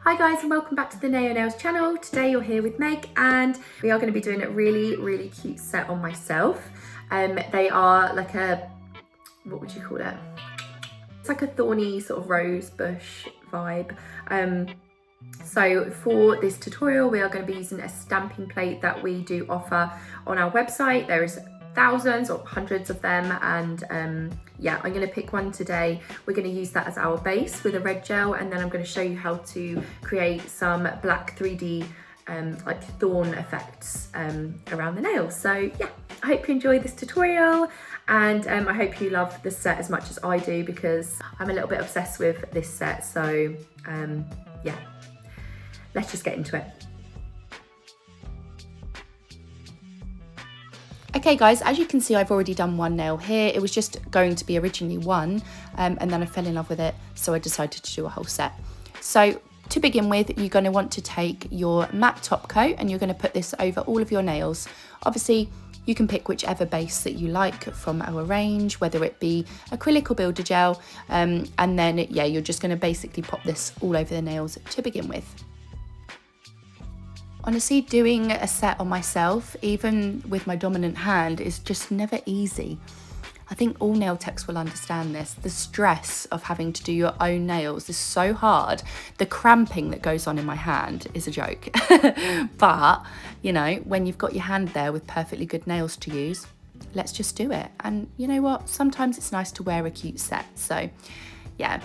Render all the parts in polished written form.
Hi guys, and welcome back to the Naio Nails channel. Today you're here with Meg and we are going to be doing a really cute set on myself. They are like a, what would you call it? It's like a thorny sort of rose bush vibe. So for this tutorial we are going to be using a stamping plate that we do offer on our website. There is thousands or hundreds of them, and yeah, I'm going to pick one today. We're going to use that as our base with a red gel, and then I'm going to show you how to create some black 3D like thorn effects around the nails. So yeah, I hope you enjoy this tutorial, and I hope you love this set as much as I do, because I'm a little bit obsessed with this set. So yeah, let's just get into it. Okay guys, as you can see, I've already done one nail here. It was just going to be originally one, and then I fell in love with it, so I decided to do a whole set. So to begin with, you're going to want to take your matte top coat and you're going to put this over all of your nails. Obviously, you can pick whichever base that you like from our range, whether it be acrylic or builder gel, and then yeah, you're just going to basically pop this all over the nails to begin with. Honestly, doing a set on myself, even with my dominant hand, is just never easy. I think all nail techs will understand this. The stress of having to do your own nails is so hard. The cramping that goes on in my hand is a joke. But, you know, when you've got your hand there with perfectly good nails to use, let's just do it. And you know what? Sometimes it's nice to wear a cute set. So, yeah.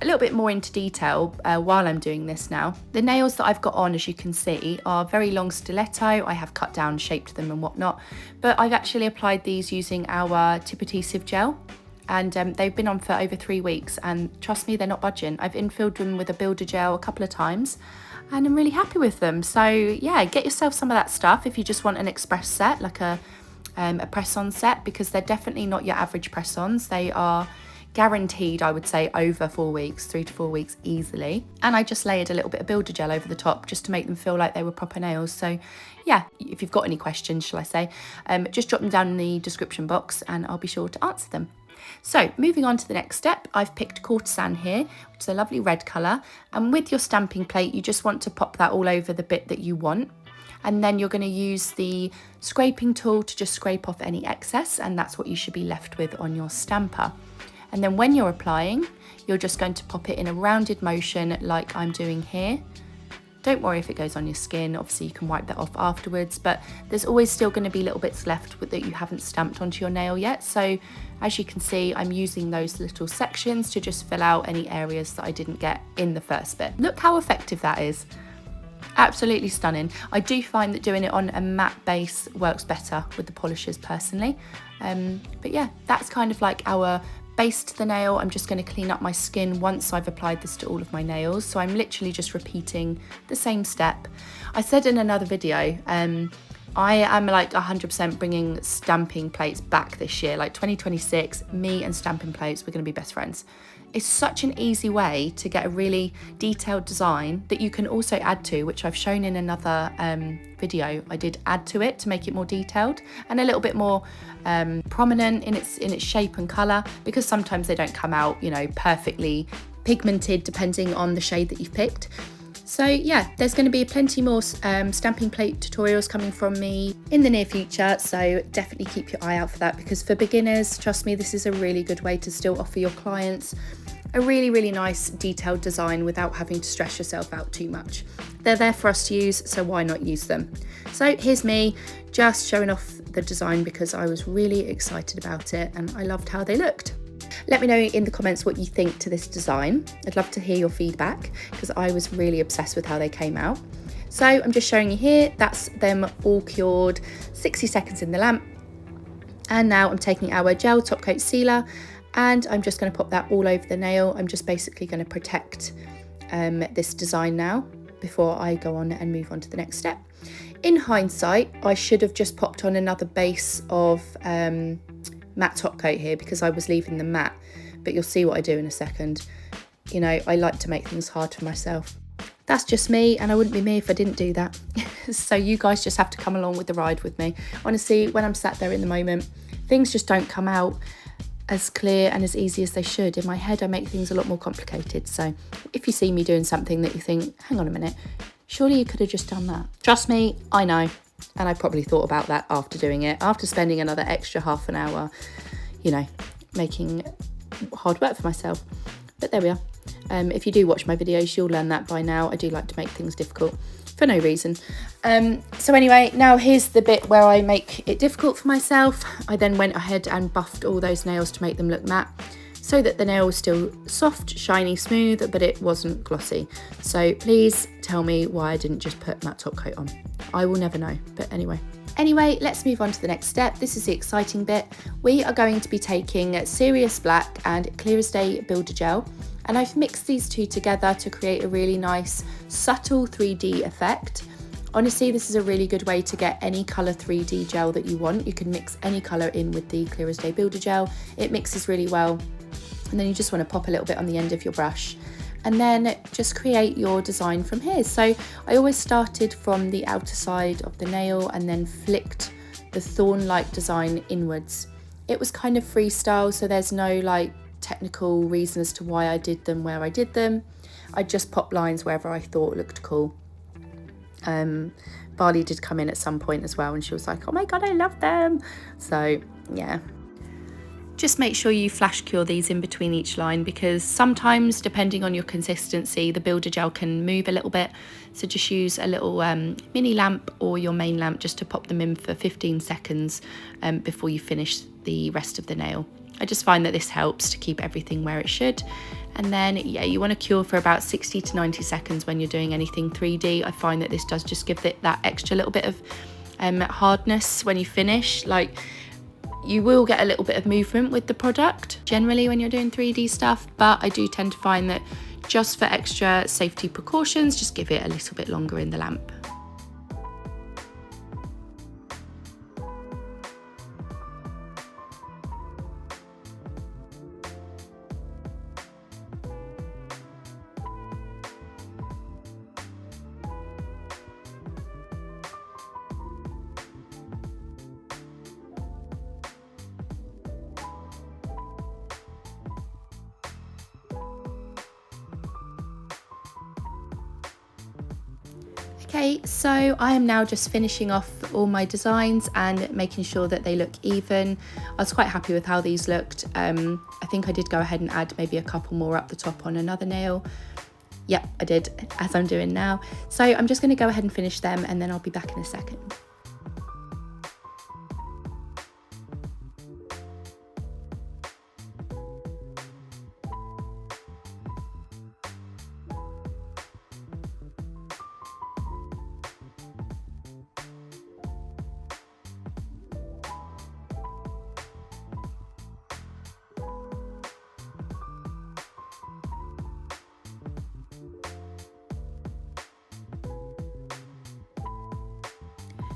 A little bit more into detail while I'm doing this now. The nails that I've got on, as you can see, are very long stiletto. I have cut down, shaped them and whatnot, but I've actually applied these using our Tip Adhesive gel, and they've been on for over 3 weeks, and trust me, they're not budging. I've infilled them with a builder gel a couple of times and I'm really happy with them. So yeah, get yourself some of that stuff if you just want an express set, like a press-on set, because they're definitely not your average press-ons. They are guaranteed, I would say, over 4 weeks, 3 to 4 weeks easily. And I just layered a little bit of builder gel over the top just to make them feel like they were proper nails. So yeah, if you've got any questions, shall I say, just drop them down in the description box and I'll be sure to answer them. So moving on to the next step, I've picked Courtesan here, which is a lovely red colour. And with your stamping plate, you just want to pop that all over the bit that you want. And then you're going to use the scraping tool to just scrape off any excess, and that's what you should be left with on your stamper. And then when you're applying, you're just going to pop it in a rounded motion like I'm doing here. Don't worry if it goes on your skin, obviously you can wipe that off afterwards, but there's always still going to be little bits left that you haven't stamped onto your nail yet. So as you can see, I'm using those little sections to just fill out any areas that I didn't get in the first bit. Look how effective that is. Absolutely stunning. I do find that doing it on a matte base works better with the polishers personally. But yeah, that's kind of like our base to the nail. I'm just going to clean up my skin once I've applied this to all of my nails. So I'm literally just repeating the same step. I said in another video, I am like 100% bringing stamping plates back this year. Like 2026, me and stamping plates, we're going to be best friends. It's such an easy way to get a really detailed design that you can also add to, which I've shown in another video. I did add to it to make it more detailed and a little bit more prominent in its shape and colour, because sometimes they don't come out, you know, perfectly pigmented depending on the shade that you've picked. So yeah, there's going to be plenty more stamping plate tutorials coming from me in the near future, so definitely keep your eye out for that, because for beginners, trust me, this is a really good way to still offer your clients a really nice detailed design without having to stress yourself out too much. They're there for us to use, so why not use them? So here's me just showing off the design because I was really excited about it and I loved how they looked. Let me know in the comments what you think to this design. I'd love to hear your feedback because I was really obsessed with how they came out. So I'm just showing you here, that's them all cured, 60 seconds in the lamp. And now I'm taking our gel top coat sealer and I'm just going to pop that all over the nail. I'm just basically going to protect this design now before I go on and move on to the next step. In hindsight, I should have just popped on another base of matte top coat here because I was leaving them matte, but you'll see what I do in a second. You know, I like to make things hard for myself. That's just me, and I wouldn't be me if I didn't do that. So you guys just have to come along with the ride with me. Honestly, when I'm sat there in the moment, things just don't come out as clear and as easy as they should. In my head, I make things a lot more complicated. So if you see me doing something that you think, hang on a minute, surely you could have just done that. Trust me, I know. And I probably thought about that after doing it, after spending another extra half an hour, you know, making hard work for myself. But there we are. If you do watch my videos, you'll learn that by now. I do like to make things difficult for no reason. So anyway, now here's the bit where I make it difficult for myself. I then went ahead and buffed all those nails to make them look matte, so that the nail was still soft, shiny, smooth, but it wasn't glossy. So please tell me why I didn't just put matte top coat on. I will never know, but anyway. Anyway, let's move on to the next step. This is the exciting bit. We are going to be taking Serious Black and Clear as Day Builder Gel, and I've mixed these two together to create a really nice, subtle 3D effect. Honestly, this is a really good way to get any colour 3D gel that you want. You can mix any colour in with the Clear as Day Builder Gel. It mixes really well. And then you just want to pop a little bit on the end of your brush and then just create your design from here. So I always started from the outer side of the nail and then flicked the thorn-like design inwards. It was kind of freestyle, so there's no like technical reason as to why I did them where I did them. I just popped lines wherever I thought looked cool. Barley did come in at some point as well, and she was like, oh my god, I love them. So yeah. Just make sure you flash cure these in between each line, because sometimes, depending on your consistency, the builder gel can move a little bit. So just use a little mini lamp or your main lamp just to pop them in for 15 seconds before you finish the rest of the nail. I just find that this helps to keep everything where it should. And then, yeah, you want to cure for about 60 to 90 seconds when you're doing anything 3D. I find that this does just give it that extra little bit of hardness when you finish. Like, you will get a little bit of movement with the product generally when you're doing 3D stuff, but I do tend to find that just for extra safety precautions, just give it a little bit longer in the lamp. Okay, so I am now just finishing off all my designs and making sure that they look even. I was quite happy with how these looked. I think I did go ahead and add maybe a couple more up the top on another nail. Yep, I did, as I'm doing now. So I'm just going to go ahead and finish them, and then I'll be back in a second.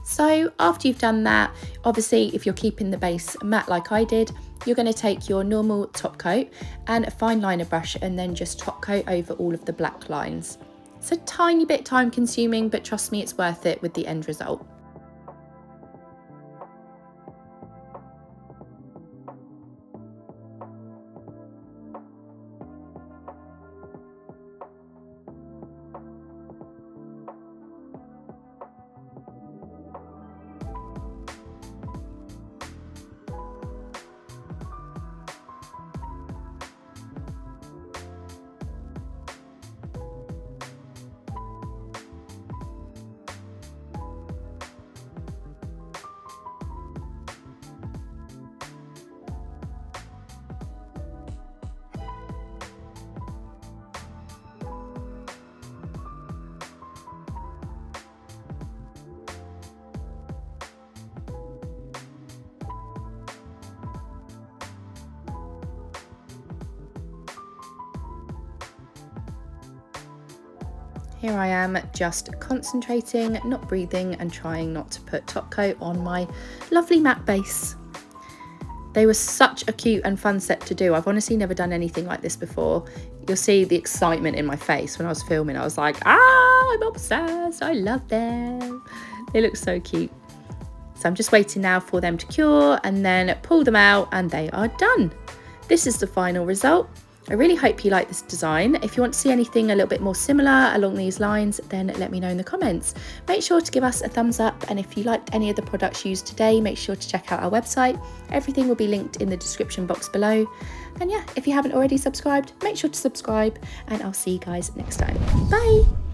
So after you've done that, obviously if you're keeping the base matte like I did, you're going to take your normal top coat and a fine liner brush and then just top coat over all of the black lines. It's a tiny bit time consuming, but trust me, it's worth it with the end result. Here I am just concentrating, not breathing, and trying not to put top coat on my lovely matte base. They were such a cute and fun set to do. I've honestly never done anything like this before. You'll see the excitement in my face when I was filming. I was like, I'm obsessed, I love them. They look so cute. So I'm just waiting now for them to cure and then pull them out and they are done. this is the final result. I really hope you like this design. If you want to see anything a little bit more similar along these lines, then let me know in the comments. Make sure to give us a thumbs up, and if you liked any of the products used today, make sure to check out our website. Everything will be linked in the description box below. And yeah, if you haven't already subscribed, make sure to subscribe, and I'll see you guys next time. Bye!